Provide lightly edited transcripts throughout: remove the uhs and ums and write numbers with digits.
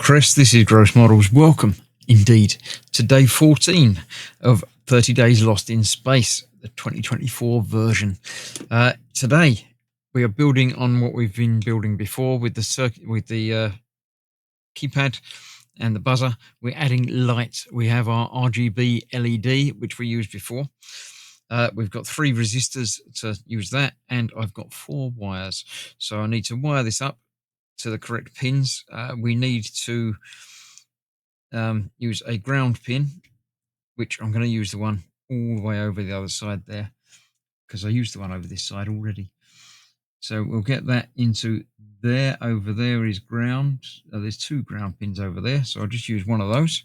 Chris. This is Gross Models. Welcome, indeed, to day 14 of 30 Days Lost in Space, the 2024 version. Today, we are building on what we've been building before with the circuit, with the keypad and the buzzer. We're adding light. We have our RGB LED, which we used before. We've got 3 resistors to use that, and I've got 4 wires. So I need to wire this up to the correct pins. We need to use a ground pin, which I'm going to use the one all the way over the other side there, because I used the one over this side already. So we'll get that into there. Over there is ground. There's 2 ground pins over there, so I'll just use one of those.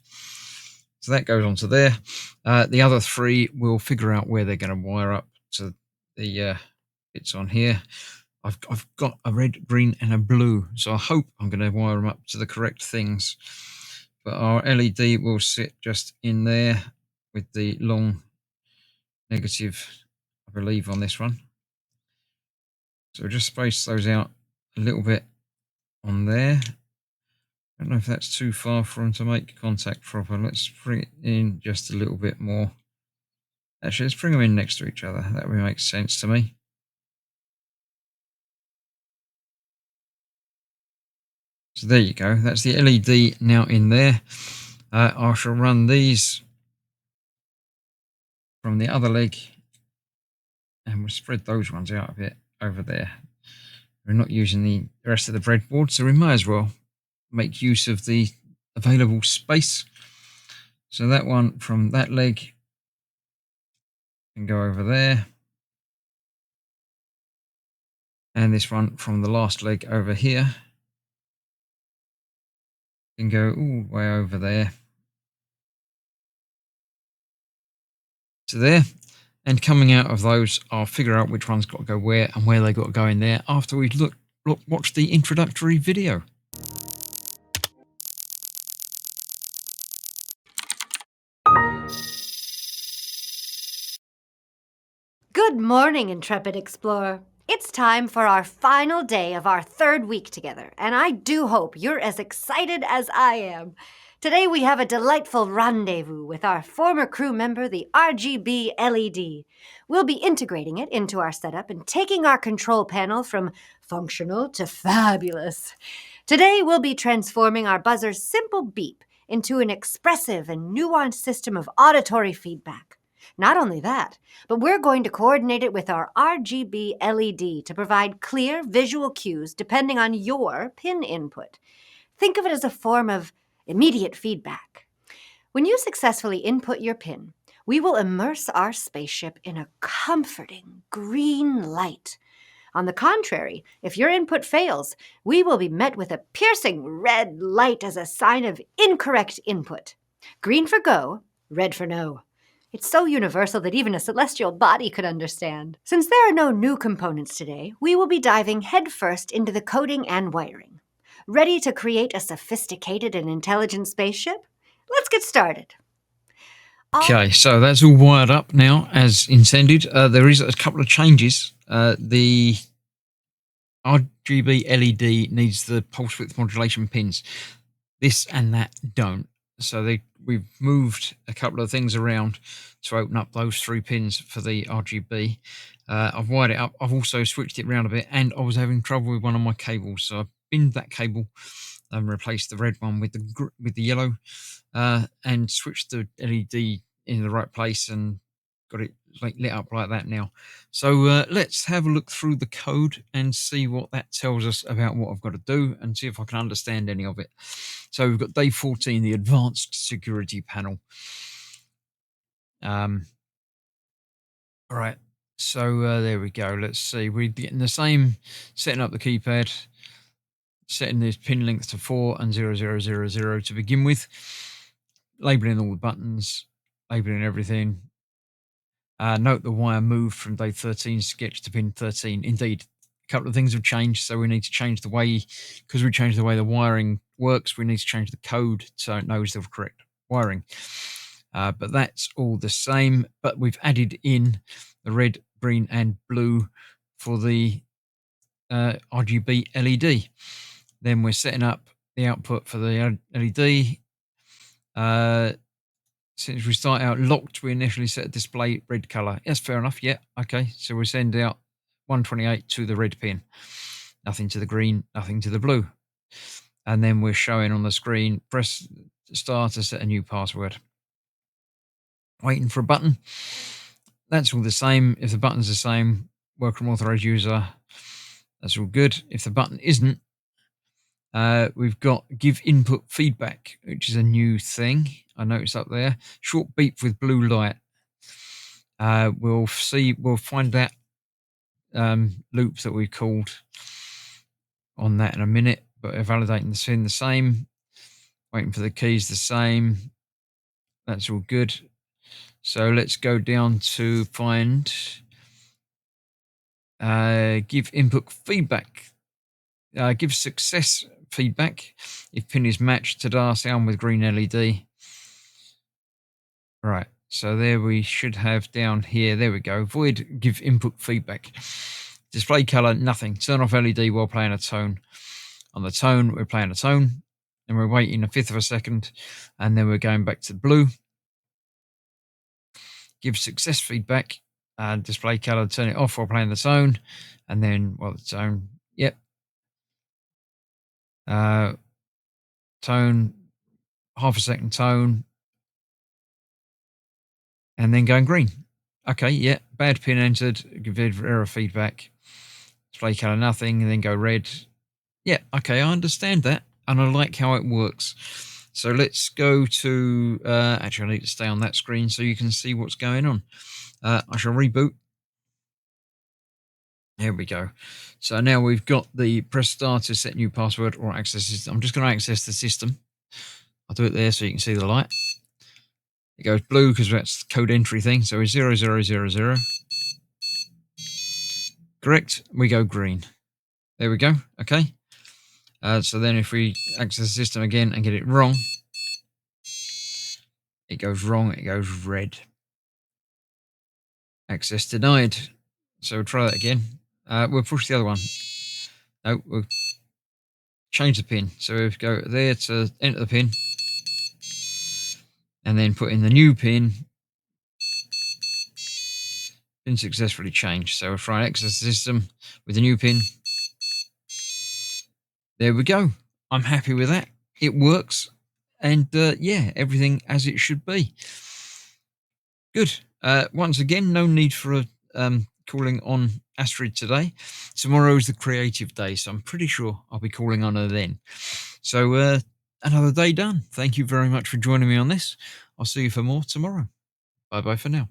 So that goes onto there. The other 3 we'll figure out where they're going to wire up to the bits on here. I've got a red, green, and a blue, so I hope I'm going to wire them up to the correct things. But our LED will sit just in there with the long negative, I believe, on this one. So we'll just space those out a little bit on there. I don't know if that's too far for them to make contact proper. Let's bring it in just a little bit more. Actually, let's bring them in next to each other. That would make sense to me. So there you go. That's the LED now in there. I shall run these from the other leg, and we'll spread those ones out a bit over there. We're not using the rest of the breadboard, so we might as well make use of the available space. So that one from that leg can go over there, and this one from the last leg over here can go all the way over there to there. And coming out of those, I'll figure out which one's got to go where and where they got to go in there after we watch the introductory video. Good morning, intrepid explorer. It's time for our final day of our 3rd week together, and I do hope you're as excited as I am. Today we have a delightful rendezvous with our former crew member, the RGB LED. We'll be integrating it into our setup and taking our control panel from functional to fabulous. Today we'll be transforming our buzzer's simple beep into an expressive and nuanced system of auditory feedback. Not only that, but we're going to coordinate it with our RGB LED to provide clear visual cues depending on your pin input. Think of it as a form of immediate feedback. When you successfully input your pin, we will immerse our spaceship in a comforting green light. On the contrary, if your input fails, we will be met with a piercing red light as a sign of incorrect input. Green for go, red for no. It's so universal that even a celestial body could understand. Since there are no new components today, we will be diving headfirst into the coding and wiring. Ready to create a sophisticated and intelligent spaceship? Let's get started. Okay, so that's all wired up now as intended. There is a couple of changes. The RGB LED needs the pulse width modulation pins. This and that don't. So we've moved a couple of things around to open up those 3 pins for the RGB. I've wired it up. I've also switched it around a bit, and I was having trouble with one of my cables, so I've binned that cable and replaced the red one with the yellow, and switched the LED in the right place and got it lit up like that now. So let's have a look through the code and see what that tells us about what I've got to do, and see if I can understand any of it. So we've got day 14, the advanced security panel. All right, so there we go. Let's see. We're getting the same, setting up the keypad, setting this pin length to 4 and 0000 to begin with, labeling all the buttons, labeling everything. Note the wire moved from day 13 sketch to pin 13. Indeed, a couple of things have changed, so we need to change the way, because we changed the way the wiring works, we need to change the code so it knows the correct wiring. But that's all the same, but we've added in the red, green, and blue for the RGB LED. Then we're setting up the output for the LED. Since we start out locked, we initially set a display red color. Yes, fair enough. Yeah, okay. So we send out 128 to the red pin. Nothing to the green, nothing to the blue. And then we're showing on the screen, press star to set a new password. Waiting for a button. That's all the same. If the button's the same, welcome authorized user. That's all good. If the button isn't, we've got give input feedback, which is a new thing. I noticed up there. Short beep with blue light. We'll find that loop that we called on that in a minute, but validating the scene the same. Waiting for the keys the same. That's all good. So let's go down to find give input feedback. Give success feedback if pin is matched to DAR sound with green LED. Right, so there we should have down here. There we go. Void give input feedback. Display color, nothing. Turn off LED while playing a tone. On the tone, we're playing a tone, and we're waiting 1/5 of a second, and then we're going back to blue. Give success feedback. Display color, turn it off while playing the tone, and then the tone. Yep. Tone, 1/2 a second tone, and then going green. Okay, yeah, bad pin entered, give error feedback. Display color, nothing, and then go red. Yeah, okay, I understand that, and I like how it works. So let's go to, actually I need to stay on that screen so you can see what's going on. I shall reboot. There we go. So now we've got the press star to set new password or access system. I'm just going to access the system. I'll do it there so you can see the light. It goes blue because that's the code entry thing. So it's 0000. Correct. We go green. There we go. Okay. So then if we access the system again and get it wrong, it goes wrong. It goes red. Access denied. So we'll try that again. We'll push the other one. No, we'll change the pin. So we'll go there to enter the pin and then put in the new pin. Pin successfully changed. So we'll try and access the system with the new pin. There we go. I'm happy with that. It works. And yeah, everything as it should be. Good. Once again, no need for calling on Astrid today. Tomorrow is the creative day, so I'm pretty sure I'll be calling on her then. So another day done. Thank you very much for joining me on this. I'll see you for more tomorrow. Bye-bye for now.